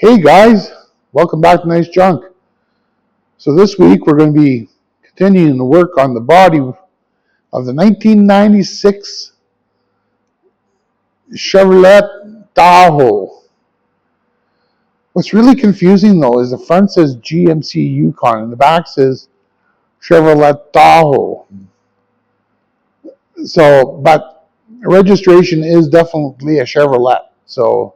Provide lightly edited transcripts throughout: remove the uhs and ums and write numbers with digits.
Hey guys, welcome back to Nice Junk. So this week we're going to be continuing to work on the body of the 1996 Chevrolet Tahoe. What's really confusing though is the front says GMC Yukon and the back says Chevrolet Tahoe. But registration is definitely a Chevrolet. So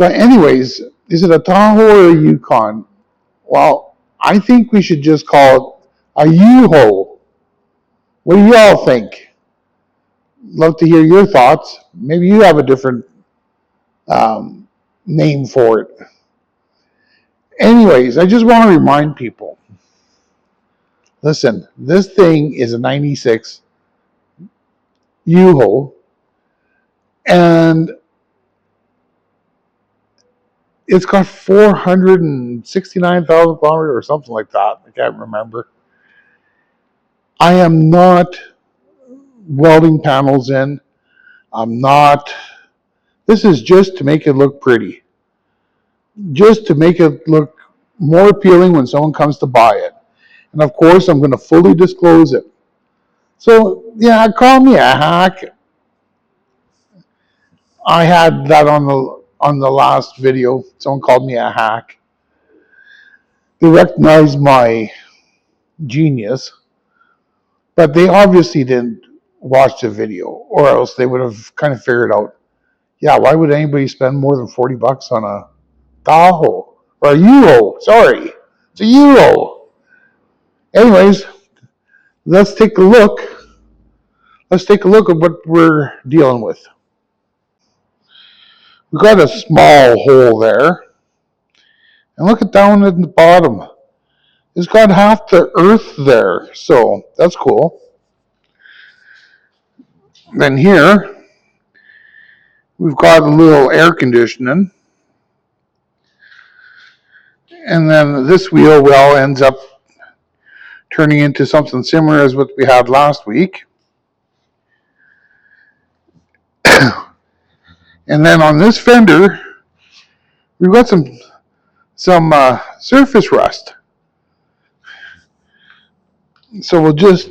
anyways, is it a Tahoe or a Yukon? Well, I think we should just call it a YouHoe. What do y'all think? Love to hear your thoughts. Maybe you have a different name for it. Anyways, I just want to remind people, listen, this thing is a 96 YouHoe, and it's got 469,000 kilometers or something like that. I can't remember. I am not welding panels in. This is just to make it look pretty. Just to make it look more appealing when someone comes to buy it. And of course, I'm going to fully disclose it. So, yeah, call me a hack. I had that on the last video. Someone called me a hack. They recognized my genius, but they obviously didn't watch the video, or else they would have kind of figured out, yeah, why would anybody spend more than $40 on a Tahoe? Or a YouHoe, sorry. It's a YouHoe. Anyways, let's take a look. Let's take a look at what we're dealing with. We've got a small hole there. And look at down at the bottom. It's got half the earth there. So that's cool. Then here, we've got a little air conditioning. And then this wheel well ends up turning into something similar as what we had last week. And then on this fender, we've got some surface rust. So we'll just,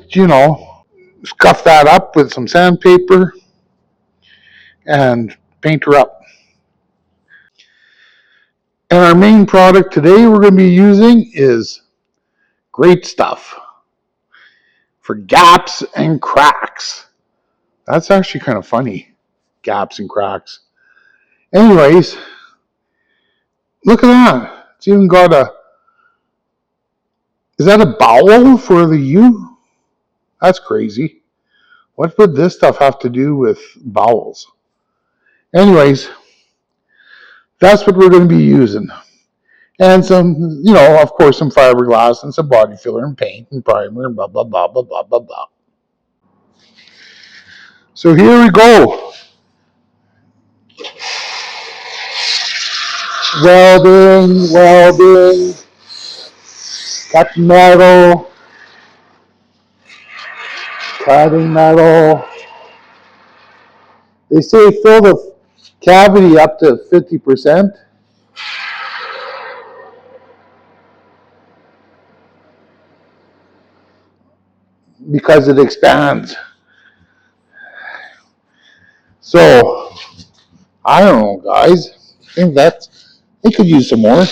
scuff that up with some sandpaper and paint her up. And our main product today we're going to be using is great stuff for gaps and cracks. That's actually kind of funny. Gaps and cracks. Anyways, look at that. It's even got is that a bowel for the U? That's crazy. What would this stuff have to do with bowels? Anyways, that's what we're going to be using. And some, of course, some fiberglass and some body filler and paint and primer and blah, blah, blah, blah, blah, blah, blah. So here we go. Welding. Got metal. Cutting metal. They say fill the cavity up to 50%. Because it expands. So, I don't know, guys. I think they could use some more.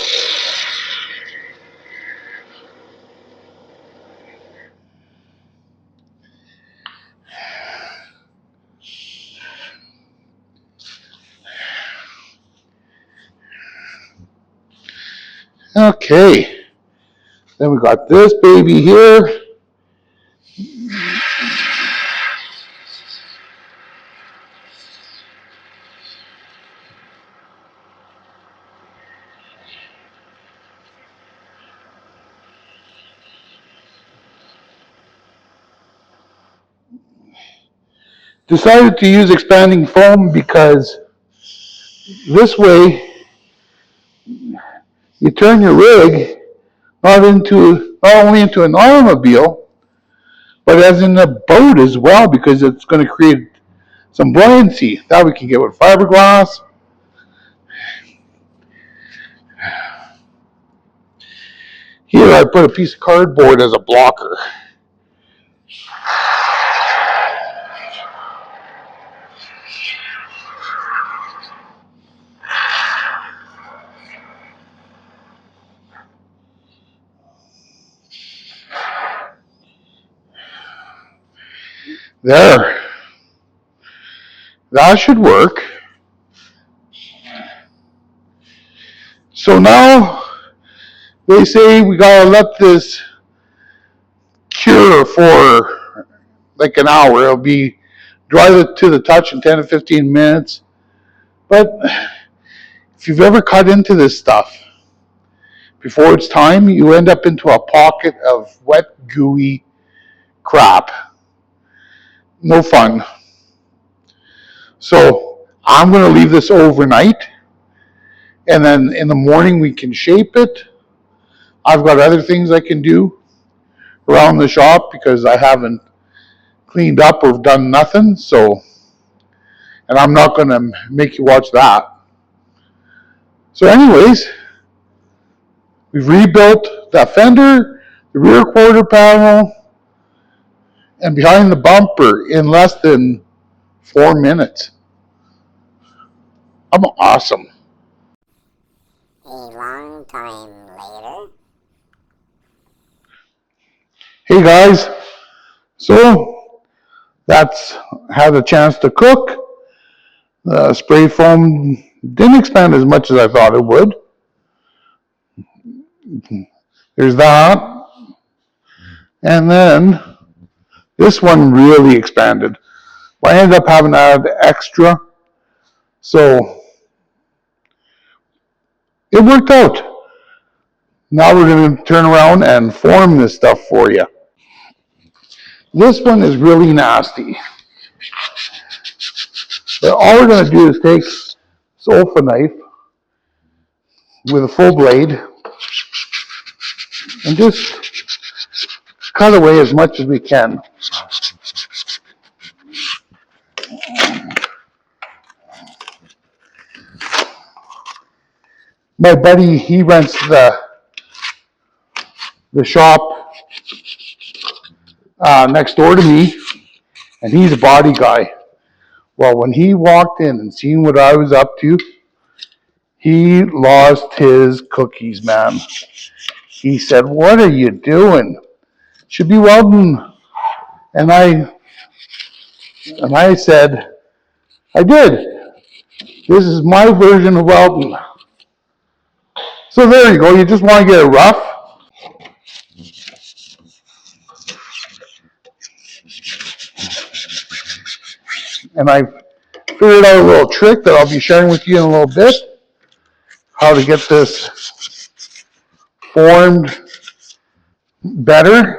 Okay. Then we got this baby here. Decided to use expanding foam because this way you turn your rig not only into an automobile, but as in a boat as well, because it's going to create some buoyancy. That we can get with fiberglass. here I put a piece of cardboard as a blocker. There. That should work. So now they say we gotta let this cure for like an hour. It'll be dry to the touch in 10 to 15 minutes. But if you've ever cut into this stuff before it's time, you end up into a pocket of wet, gooey crap. No fun. So I'm going to leave this overnight, and then in the morning we can shape it. I've got other things I can do around the shop because I haven't cleaned up or done nothing. So, and I'm not going to make you watch that. So anyways, we've rebuilt that fender, the rear quarter panel, and behind the bumper in less than 4 minutes. I'm awesome. A long time later. Hey guys, so that's had a chance to cook. The spray foam didn't expand as much as I thought it would. There's that. And then this one really expanded. I ended up having to add extra. So it worked out. Now we're going to turn around and form this stuff for you. This one is really nasty. But all we're going to do is take this Olfa knife with a full blade and just cut away as much as we can. My buddy, he rents the shop next door to me, and he's a body guy. Well, when he walked in and seen what I was up to, he lost his cookies, man. He said, "What are you doing? Should be welding." And I said, "I did. This is my version of welding." So there you go. You just want to get it rough. And I figured out a little trick that I'll be sharing with you in a little bit. How to get this formed better.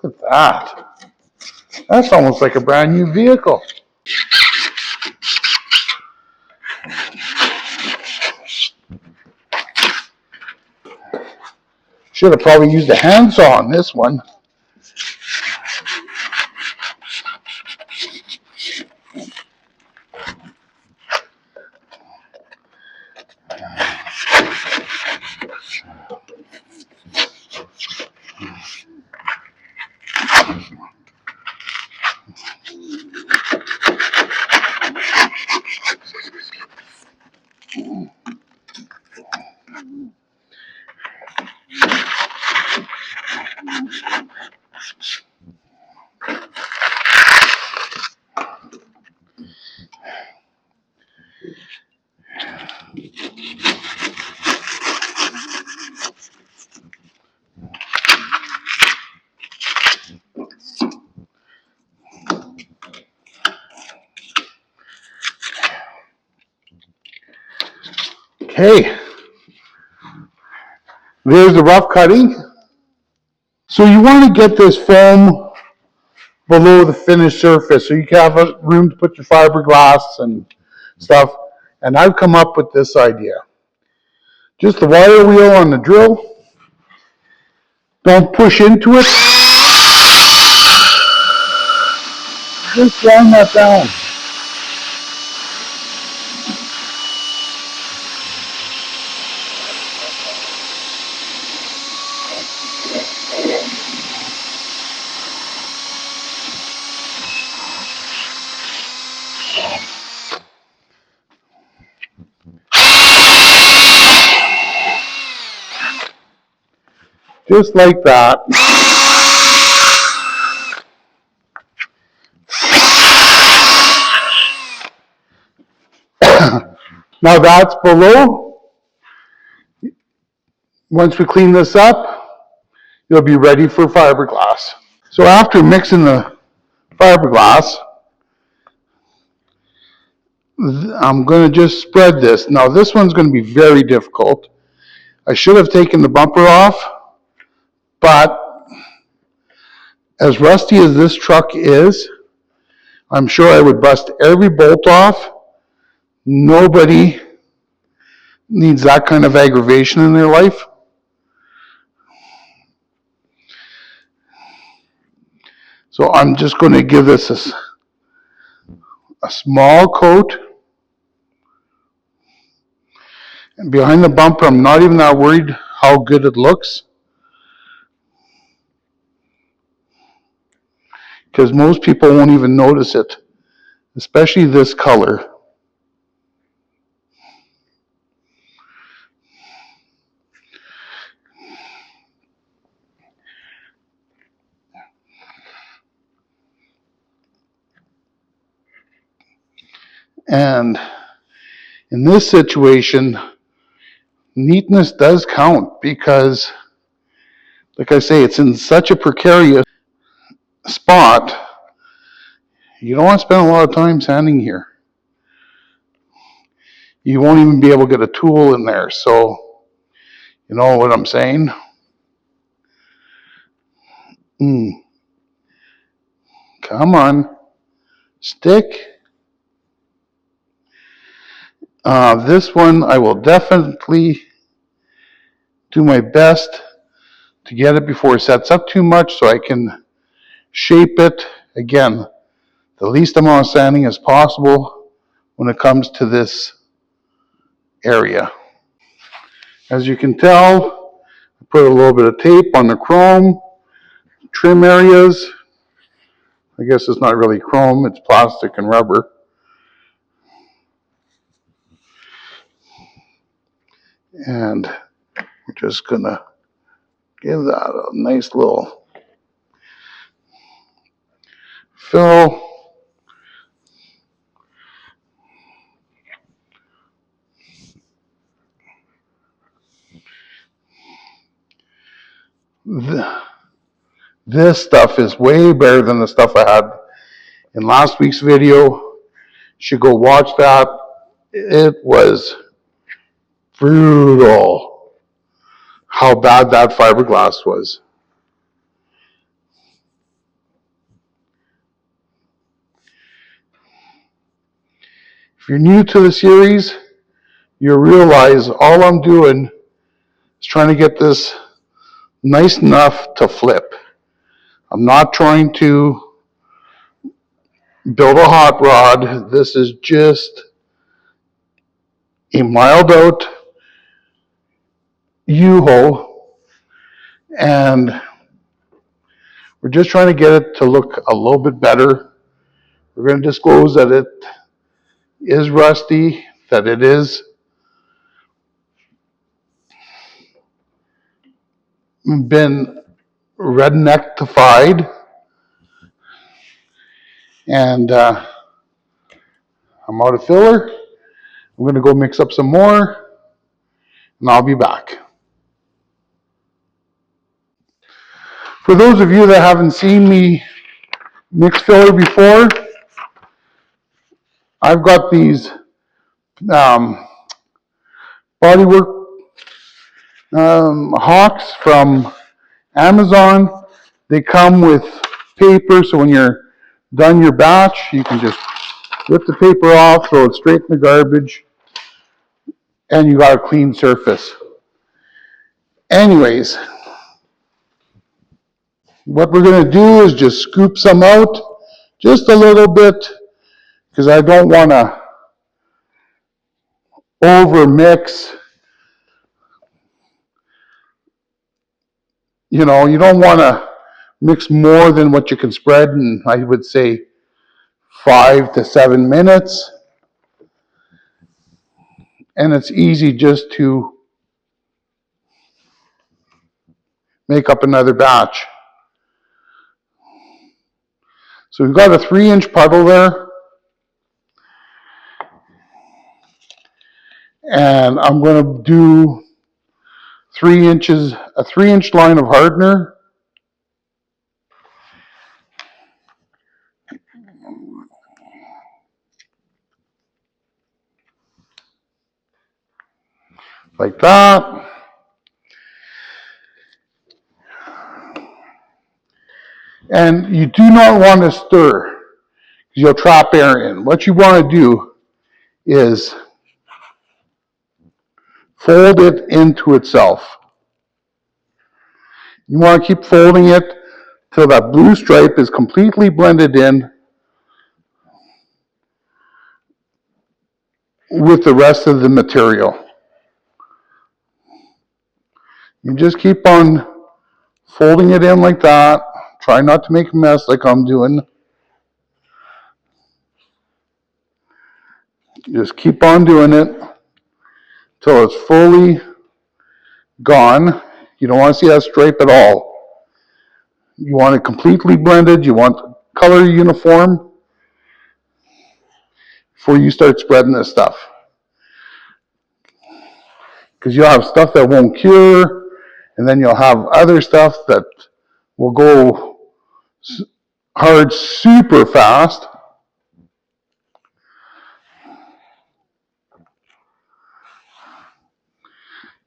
Look at that. That's almost like a brand new vehicle. Should have probably used a handsaw on this one. Okay, there's the rough cutting. So you want to get this foam below the finished surface so you can have room to put your fiberglass and stuff. And I've come up with this idea. Just the wire wheel on the drill. Don't push into it. Just grind that down. Just like that. Now that's below. Once we clean this up, you'll be ready for fiberglass. So after mixing the fiberglass, I'm going to just spread this. Now this one's going to be very difficult. I should have taken the bumper off, but as rusty as this truck is, I'm sure I would bust every bolt off. Nobody needs that kind of aggravation in their life. So I'm just going to give this a small coat. And behind the bumper, I'm not even that worried how good it looks, because most people won't even notice it, especially this color. And in this situation, neatness does count because, like I say, it's in such a precarious spot. You don't want to spend a lot of time sanding here. You won't even be able to get a tool in there. So, you know what I'm saying? Come on. Stick. This one, I will definitely do my best to get it before it sets up too much so I can shape it. Again, the least amount of sanding as possible when it comes to this area. As you can tell, I put a little bit of tape on the chrome trim areas. I guess it's not really chrome, it's plastic and rubber. And we're just gonna give that a nice little fill. This stuff is way better than the stuff I had in last week's video. You should go watch that. It was brutal how bad that fiberglass was. If you're new to the series, you'll realize all I'm doing is trying to get this nice enough to flip. I'm not trying to build a hot rod. This is just a mild out YouHoe, and we're just trying to get it to look a little bit better. We're going to disclose that it is rusty, that it is been redneckified, and I'm out of filler. I'm going to go mix up some more, and I'll be back. For those of you that haven't seen me mix filler before, I've got these bodywork hawks from Amazon. They come with paper, so when you're done your batch, you can just rip the paper off, throw it straight in the garbage, and you got a clean surface. Anyways, what we're going to do is just scoop some out, just a little bit, because I don't want to over mix. You don't want to mix more than what you can spread, and I would say 5 to 7 minutes. And it's easy just to make up another batch. So we've got a 3-inch puddle there. And I'm going to do 3 inches, a 3-inch line of hardener. Like that. And you do not want to stir, because you'll trap air in. What you want to do is fold it into itself. You want to keep folding it till that blue stripe is completely blended in with the rest of the material. You just keep on folding it in like that. Try not to make a mess like I'm doing. Just keep on doing it till it's fully gone. You don't want to see that stripe at all. You want it completely blended. You want the color uniform before you start spreading this stuff. Because you'll have stuff that won't cure, and then you'll have other stuff that will go hard super fast.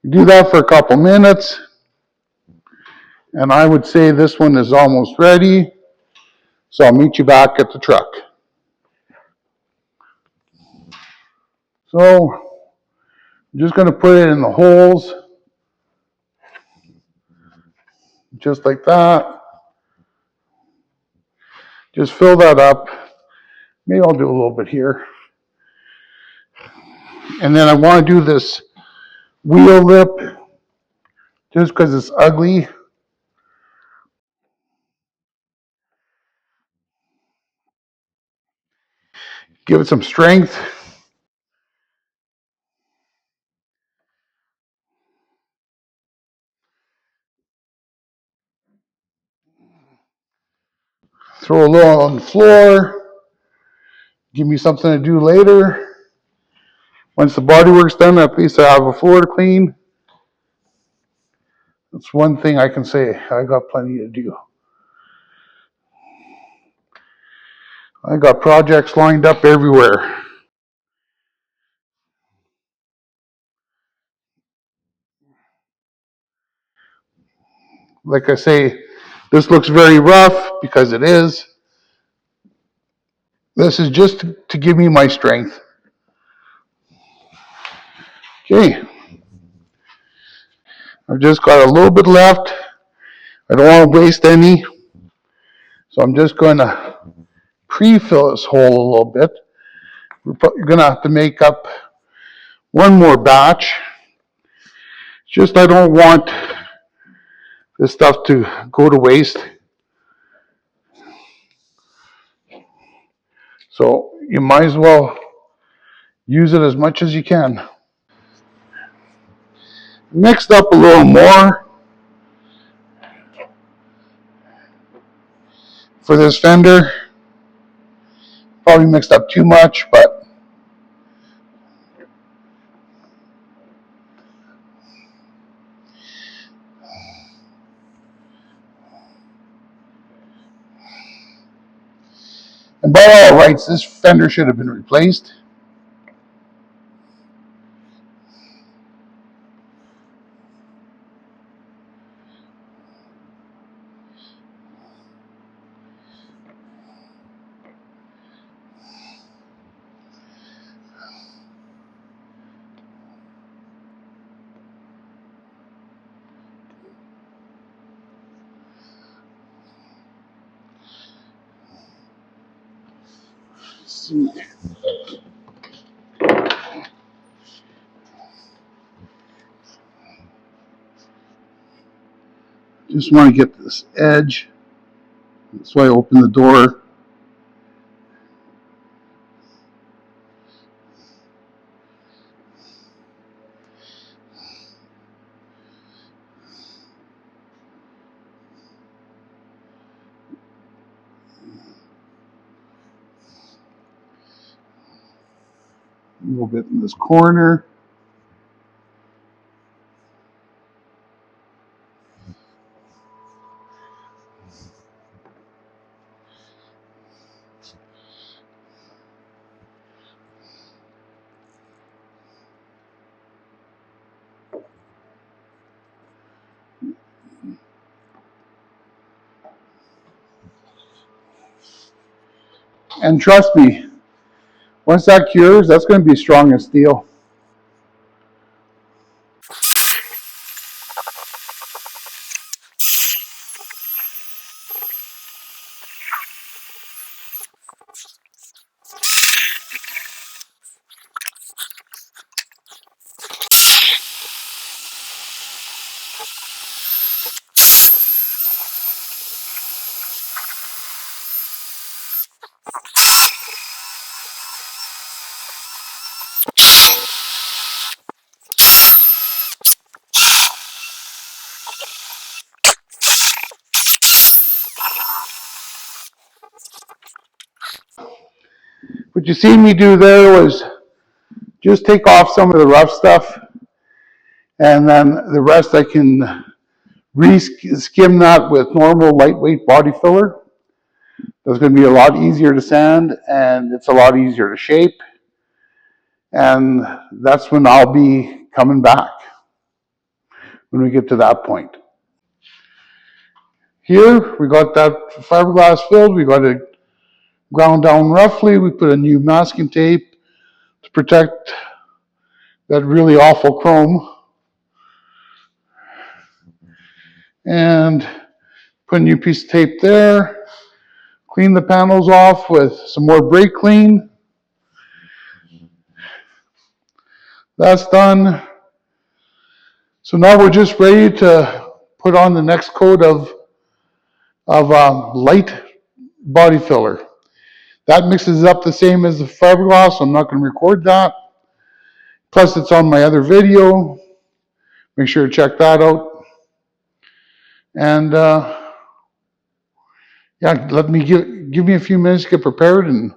You do that for a couple minutes, and I would say this one is almost ready. So I'll meet you back at the truck. So I'm just going to put it in the holes, just like that. Just fill that up. Maybe I'll do a little bit here. And then I want to do this wheel lip just because it's ugly. Give it some strength. Throw a little on the floor. Give me something to do later. Once the bodywork's done, at least I have a floor to clean. That's one thing I can say. I got plenty to do. I got projects lined up everywhere. Like I say, this looks very rough because it is. This is just to give me my strength. Okay. I've just got a little bit left. I don't want to waste any. So I'm just going to pre-fill this hole a little bit. You're going to have to make up one more batch. Just I don't want this stuff to go to waste. So you might as well use it as much as you can. Mixed up a little more for this fender. Probably mixed up too much, but and by all rights, this fender should have been replaced. Let's see. Just want to get this edge. That's why I opened the door. A little bit in this corner. And trust me, once that cures, that's going to be strong as steel. What you see me do there was just take off some of the rough stuff, and then the rest I can re-skim that with normal lightweight body filler. It's going to be a lot easier to sand, and it's a lot easier to shape. And that's when I'll be coming back, when we get to that point. Here, we got that fiberglass filled. We got it ground down roughly. We put a new masking tape to protect that really awful chrome. And put a new piece of tape there. Clean the panels off with some more brake clean. That's done. So now we're just ready to put on the next coat of light body filler. That mixes up the same as the fiberglass, so I'm not going to record that. Plus, it's on my other video. Make sure to check that out. And yeah, let me give me a few minutes to get prepared. And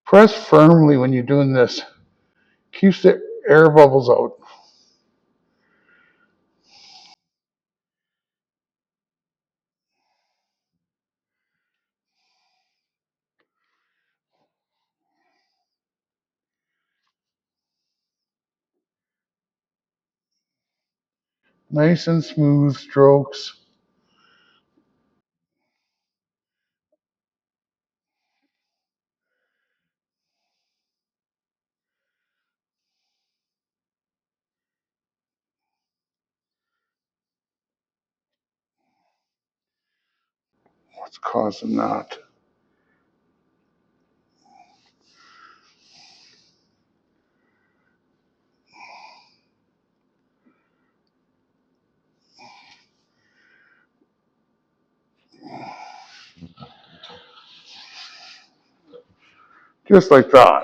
press firmly when you're doing this. Keeps the air bubbles out. Nice and smooth strokes. What's causing that? Just like that.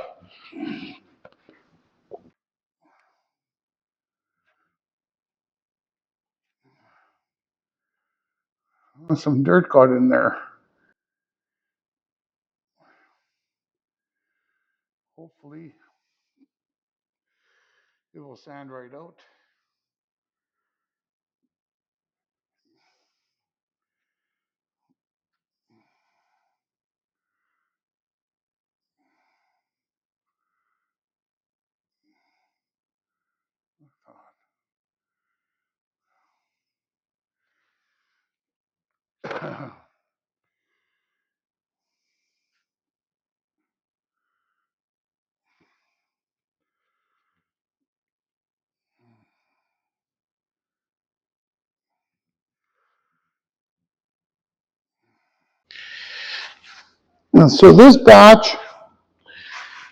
Some dirt got in there. Hopefully, it will sand right out. And so this batch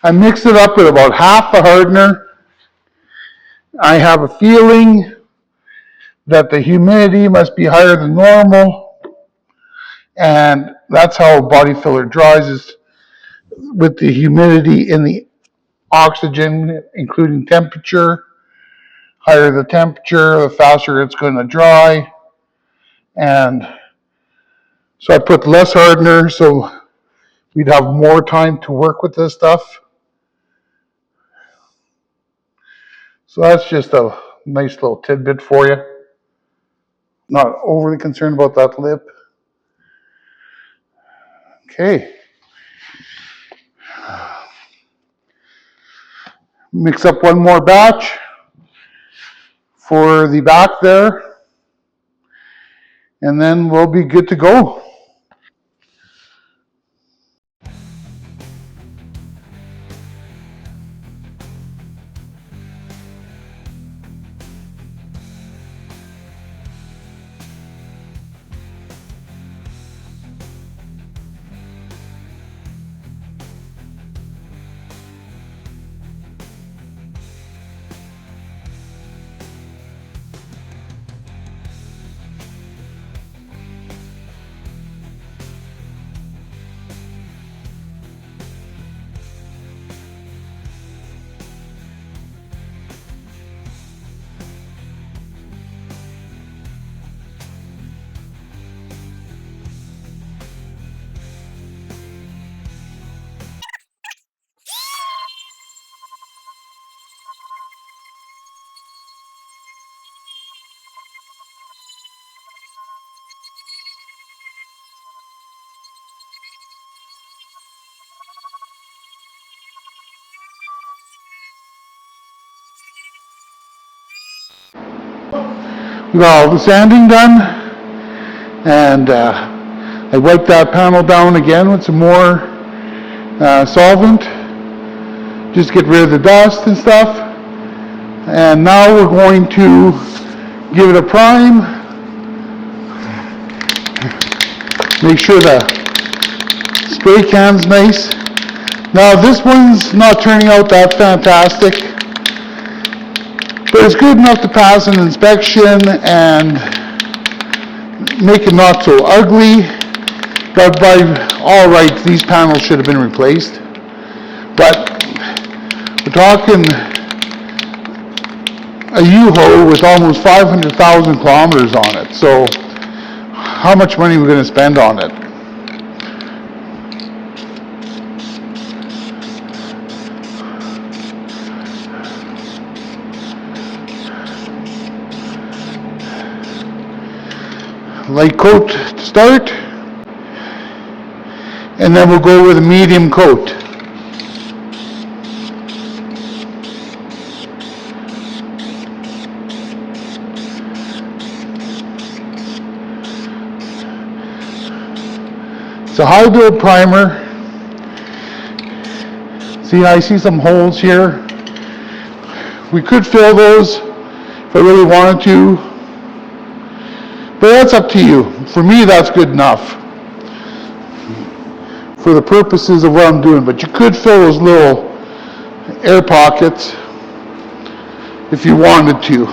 I mix it up with about half a hardener. I have a feeling that the humidity must be higher than normal, and that's how body filler dries, is with the humidity in the oxygen, including temperature. Higher the temperature, the faster it's going to dry. And so I put less hardener so we'd have more time to work with this stuff. So that's just a nice little tidbit for you. Not overly concerned about that lip. Okay. Mix up one more batch for the back there, and then we'll be good to go. We got all the sanding done, and I wiped that panel down again with some more solvent, just get rid of the dust and stuff. And now we're going to give it a prime, make sure the spray can's nice. Now this one's not turning out that fantastic, but it's good enough to pass an inspection and make it not so ugly. But by all rights, these panels should have been replaced. But we're talking a YouHoe with almost 500,000 kilometers on it. So how much money are we going to spend on it? Light coat to start, and then we'll go with a medium coat. It's a high build primer. See, I see some holes here. We could fill those if I really wanted to, but that's up to you. For me, that's good enough for the purposes of what I'm doing. But you could fill those little air pockets if you wanted to.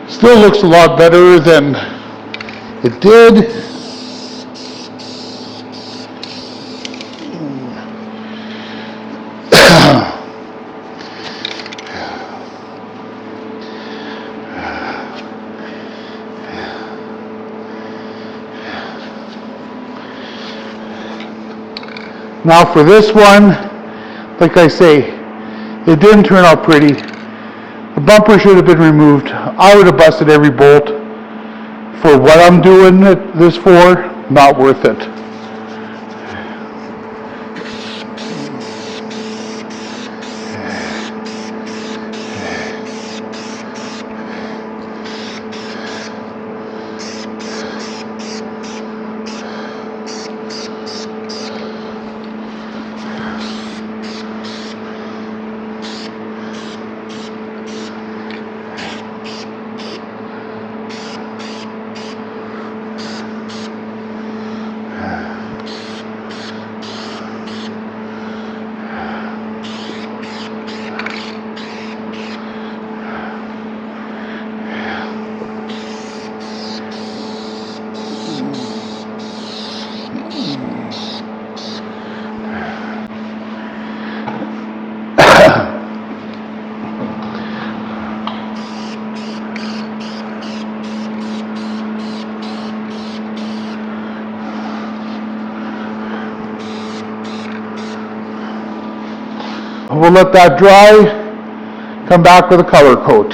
Still looks a lot better than it did. Now for this one, like I say, it didn't turn out pretty. The bumper should have been removed. I would have busted every bolt. For what I'm doing this for, not worth it. We'll let that dry, come back with a color coat.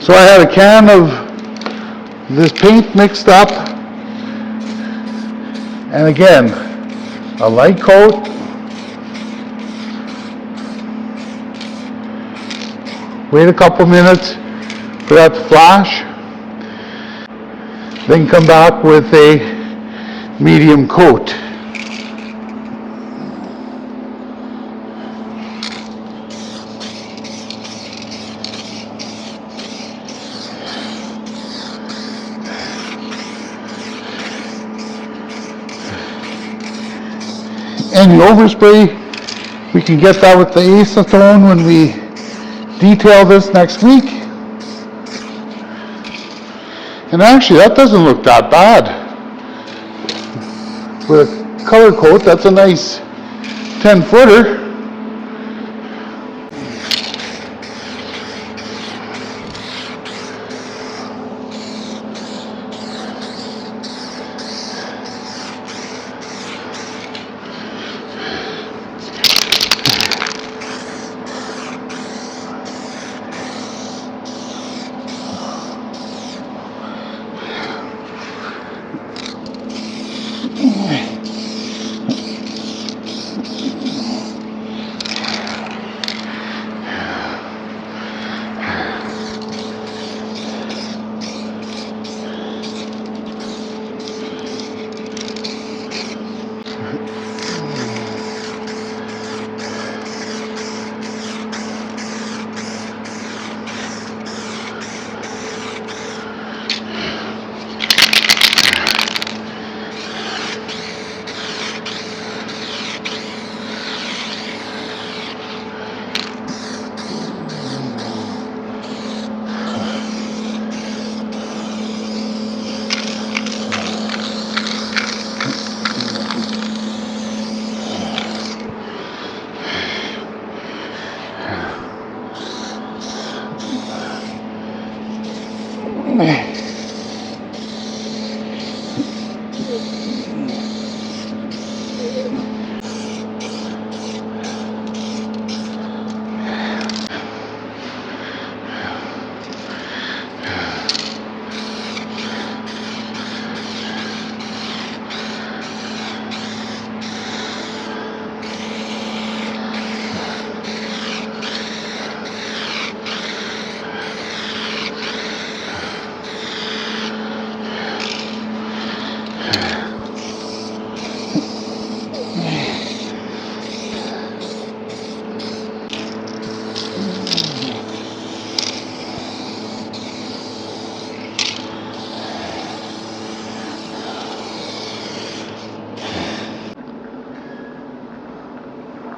So I had a can of this paint mixed up, and again, a light coat, wait a couple minutes for that to flash, then come back with a medium coat. And the overspray, we can get that with the acetone when we detail this next week. And actually, that doesn't look that bad. With a color coat, that's a nice 10-footer.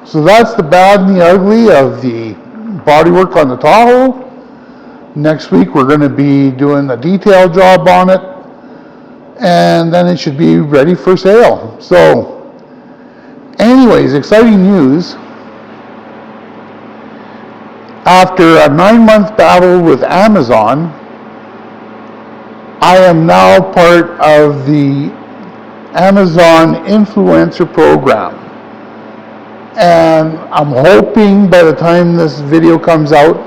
So that's the bad and the ugly of the bodywork on the Tahoe. Next week we're going to be doing a detail job on it, and then it should be ready for sale. So anyways, exciting news. After a 9-month battle with Amazon, I am now part of the Amazon influencer program. And I'm hoping by the time this video comes out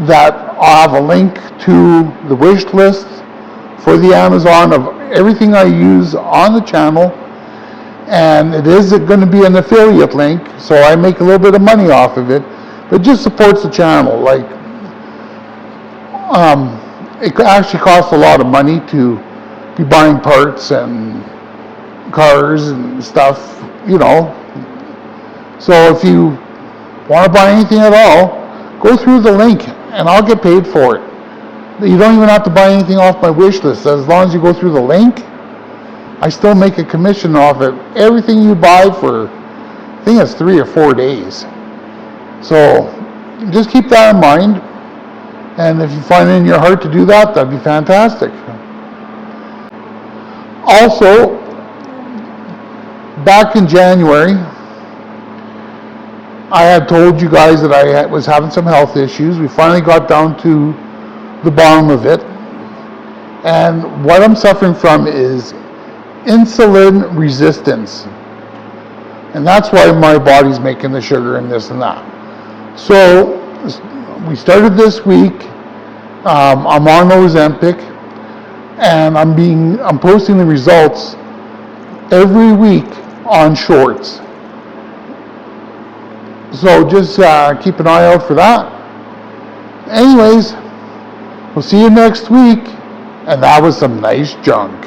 that I'll have a link to the wish list for the Amazon of everything I use on the channel. And it is going to be an affiliate link, so I make a little bit of money off of it, but just supports the channel. Like, it actually costs a lot of money to be buying parts and cars and stuff, you know. So if you want to buy anything at all, go through the link and I'll get paid for it. You don't even have to buy anything off my wish list. As long as you go through the link, I still make a commission off it. Everything you buy for, I think it's 3 or 4 days. So just keep that in mind. And if you find it in your heart to do that, that'd be fantastic. Also, back in January, I had told you guys that I was having some health issues. We finally got down to the bottom of it. And what I'm suffering from is insulin resistance. And that's why my body's making the sugar and this and that. So we started this week. I'm on Ozempic, and I'm posting the results every week on shorts. So just keep an eye out for that. Anyways, we'll see you next week, and that was some nice junk.